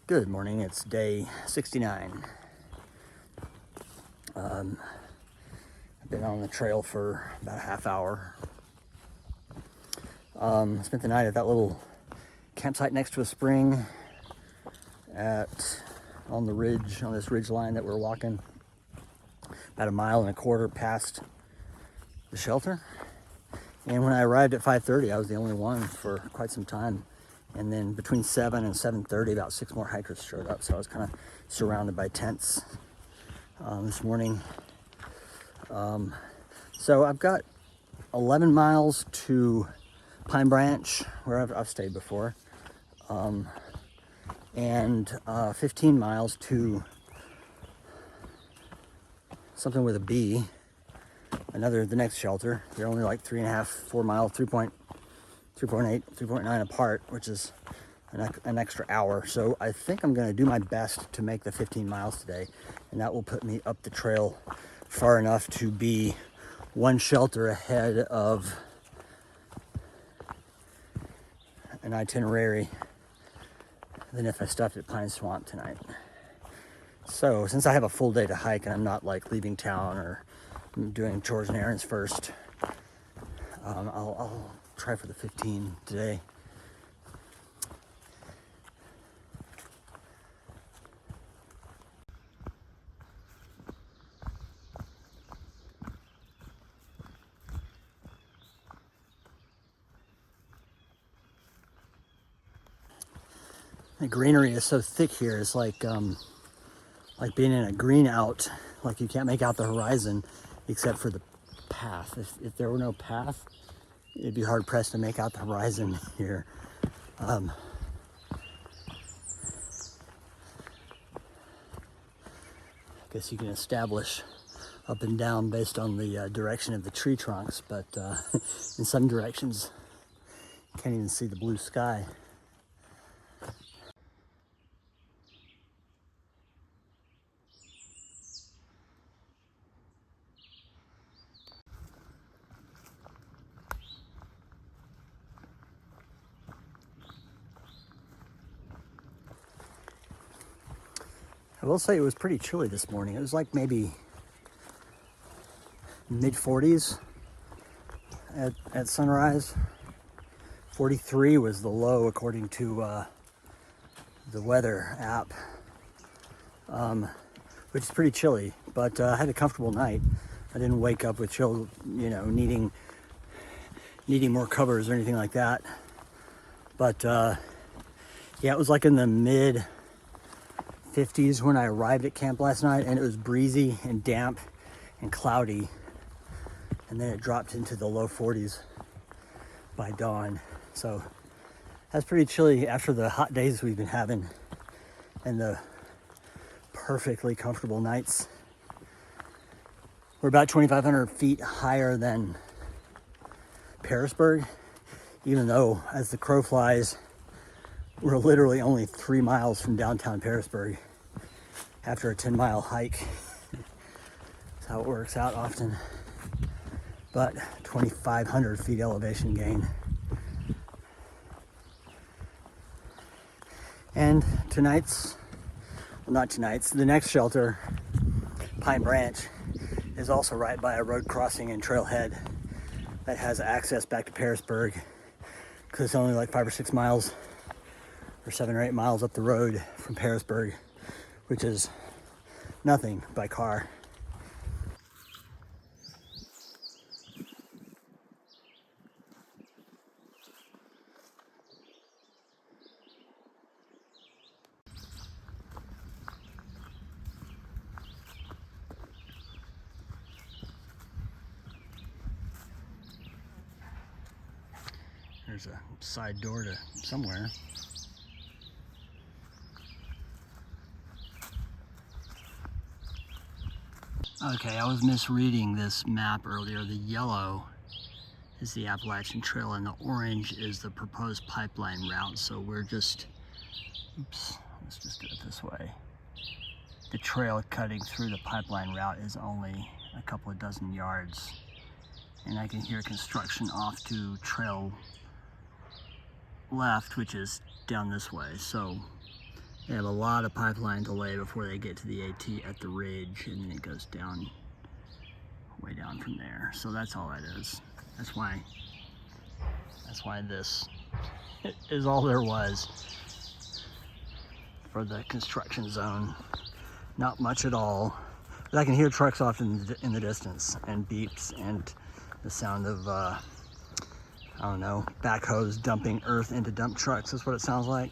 Good morning, it's day 69. I've been on the trail for about a half hour. Spent the night at that little campsite next to a spring on the ridge, on this ridge line that we're walking about 1.25 miles past the shelter. And when I arrived at 5:30, I was the only one for quite some time. And then between 7 and 7:30, about 6 more hikers showed up. So I was kind of surrounded by tents this morning. So I've got 11 miles to Pine Branch, where I've stayed before, and 15 miles to something with a B, the next shelter. They're only like 3.5, 4 miles, 3.8, 3.9 apart, which is an extra hour. So I think I'm going to do my best to make the 15 miles today, and that will put me up the trail far enough to be one shelter ahead of an itinerary than if I stopped at Pine Swamp tonight. So since I have a full day to hike and I'm not like leaving town or doing chores and errands first, I'll try for the 15 today. The greenery is so thick here. It's like being in a green out. Like you can't make out the horizon except for the path. If there were no path, it'd be hard pressed to make out the horizon here. I guess you can establish up and down based on the direction of the tree trunks, but in some directions you can't even see the blue sky. I will say it was pretty chilly this morning. It was like maybe mid-40s at sunrise. 43 was the low according to the weather app, which is pretty chilly, but I had a comfortable night. I didn't wake up with chill, needing more covers or anything like that. But yeah, it was like in the mid 50s when I arrived at camp last night, and it was breezy and damp and cloudy, and then it dropped into the low 40s by dawn. So that's pretty chilly after the hot days we've been having and the perfectly comfortable nights. We're about 2,500 feet higher than Pearisburg, even though as the crow flies, we're literally only 3 miles from downtown Pearisburg after a 10-mile hike. That's how it works out often. But 2,500 feet elevation gain. And the next shelter, Pine Branch, is also right by a road crossing and trailhead that has access back to Pearisburg, because it's only like 5 or 6 miles or 7 or 8 miles up the road from Pearisburg, which is nothing by car. There's a side door to somewhere. Okay, I was misreading this map earlier. The yellow is the Appalachian Trail and the orange is the proposed pipeline route. So we're just, let's just do it this way. The trail cutting through the pipeline route is only a couple of dozen yards. And I can hear construction off to trail left, which is down this way. So They have a lot of pipeline delay before they get to the AT at the ridge, and then it goes down, way down from there. So that's all that is. That's why this is all there was for the construction zone. Not much at all. But I can hear trucks off in the distance, and beeps, and the sound of, I don't know, backhoes dumping earth into dump trucks is what it sounds like.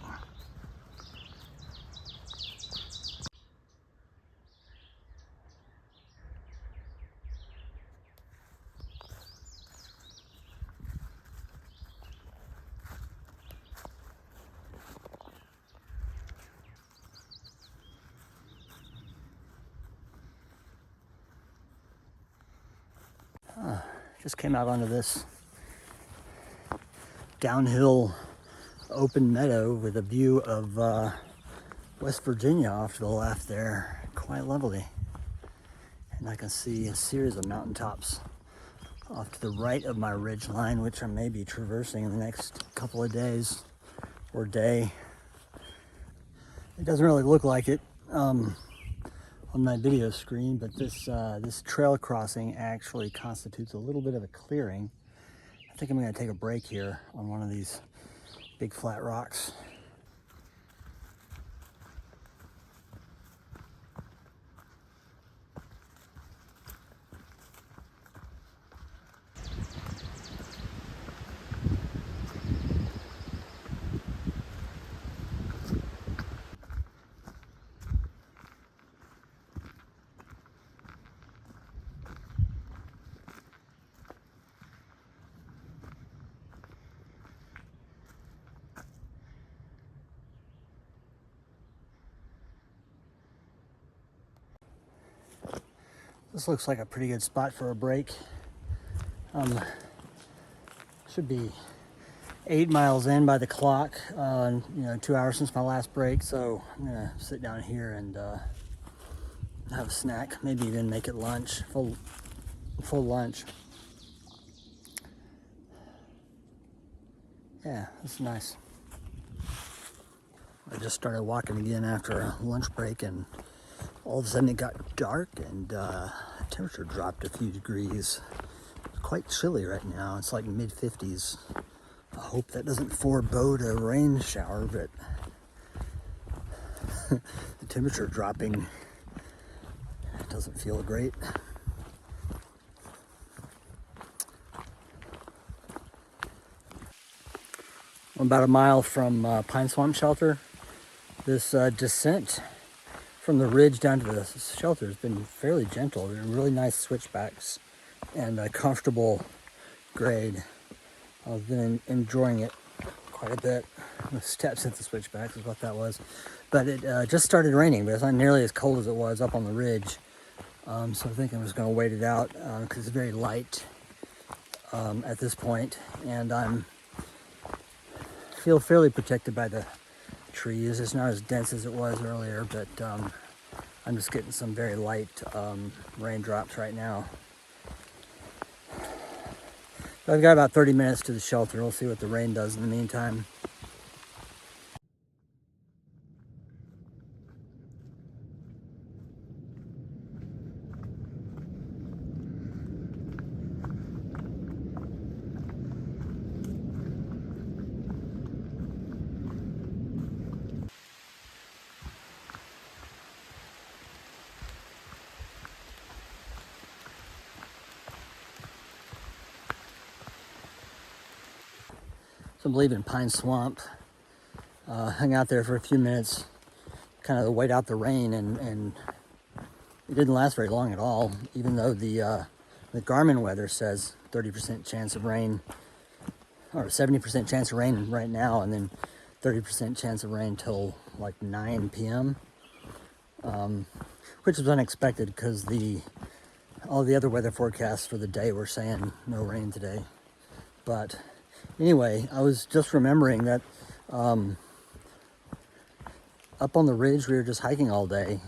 Just came out onto this downhill open meadow with a view of West Virginia off to the left there, quite lovely. And I can see a series of mountaintops off to the right of my ridge line, which I may be traversing in the next couple of days or day. It doesn't really look like it on my video screen, but this trail crossing actually constitutes a little bit of a clearing. I think I'm going to take a break here on one of these big flat rocks. This looks like a pretty good spot for a break. Should be 8 miles in by the clock. 2 hours since my last break, so I'm gonna sit down here and have a snack. Maybe even make it lunch, full lunch. Yeah, that's nice. I just started walking again after a lunch break, and all of a sudden it got dark, and temperature dropped a few degrees. It's quite chilly right now. It's like mid-50s. I hope that doesn't forebode a rain shower, but the temperature dropping doesn't feel great. I'm about a mile from Pine Swamp Shelter. This descent from the ridge down to the shelter has been fairly gentle. They're really nice switchbacks and a comfortable grade. I've been enjoying it quite a bit. The steps at the switchbacks is what that was. But it just started raining, but it's not nearly as cold as it was up on the ridge. So I think I'm just going to wait it out because it's very light at this point, and feel fairly protected by the trees. It's not as dense as it was earlier, but I'm just getting some very light raindrops right now. So I've got about 30 minutes to the shelter. We'll see what the rain does in the meantime. So I'm leaving Pine Swamp. Hung out there for a few minutes, kind of to wait out the rain, and it didn't last very long at all, even though the Garmin weather says 30% chance of rain, or 70% chance of rain right now, and then 30% chance of rain till like 9 p.m., which was unexpected because all the other weather forecasts for the day were saying no rain today. But anyway, I was just remembering that up on the ridge we were just hiking all day,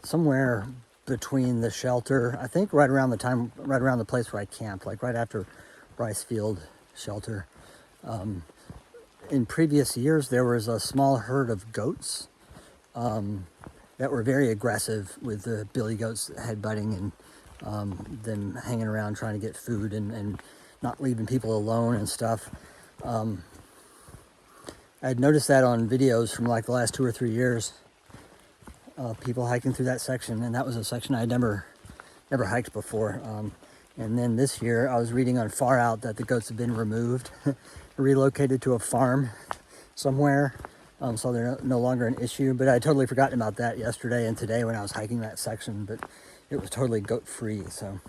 somewhere between the shelter, I think right around the place where I camped, like right after Bryce Field Shelter, in previous years, there was a small herd of goats that were very aggressive with the billy goats headbutting and them hanging around trying to get food and not leaving people alone and stuff. I'd noticed that on videos from like the last 2 or 3 years of people hiking through that section, and that was a section I'd never hiked before. And then this year I was reading on Far Out that the goats have been removed, relocated to a farm somewhere, so they're no longer an issue. But I totally forgotten about that yesterday and today when I was hiking that section, but it was totally goat free, so.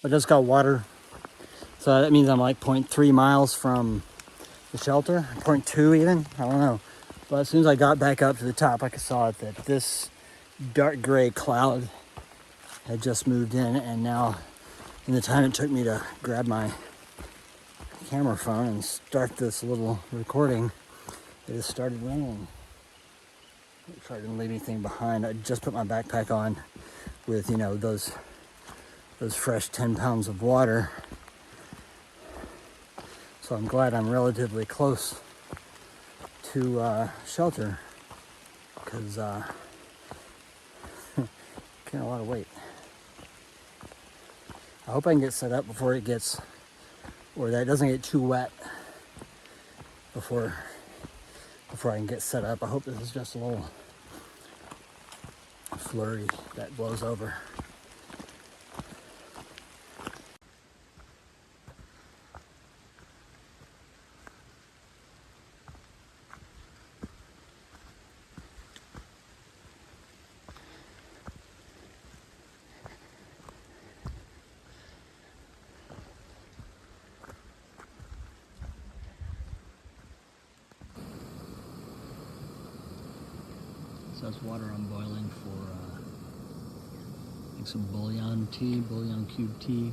I just got water, so that means I'm like 0.3 miles from the shelter, 0.2 even, I don't know. But as soon as I got back up to the top, I saw that this dark gray cloud had just moved in, and now in the time it took me to grab my camera phone and start this little recording, it has started raining. Make sure I didn't leave anything behind. I just put my backpack on with, you know, those fresh 10 pounds of water. So I'm glad I'm relatively close to shelter, because carrying a lot of weight. I hope I can get set up before it gets, or that it doesn't get too wet before I can get set up. I hope this is just a little flurry that blows over. So that's water I'm boiling for some bouillon cube tea.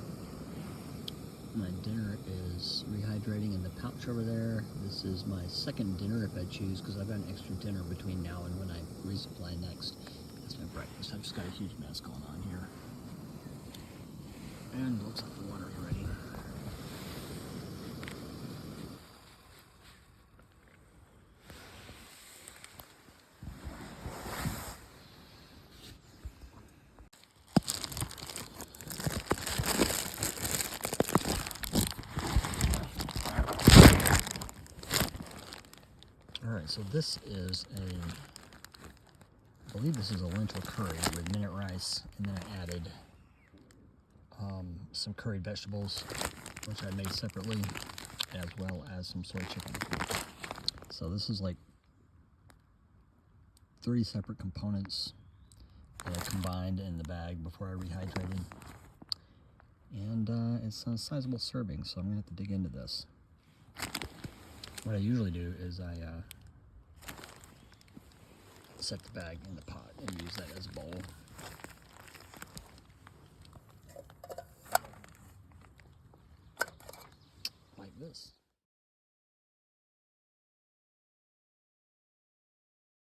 My dinner is rehydrating in the pouch over there. This is my second dinner if I choose, because I've got an extra dinner between now and when I resupply next. That's my breakfast. I've just got a huge mess going on here. And it looks like the water is ready. Alright, so this is I believe this is a lentil curry with minute rice, and then I added some curried vegetables, which I made separately, as well as some soy chicken. So this is like 3 separate components that I combined in the bag before I rehydrated. And it's a sizable serving, so I'm going to have to dig into this. What I usually do is I set the bag in the pot and use that as a bowl.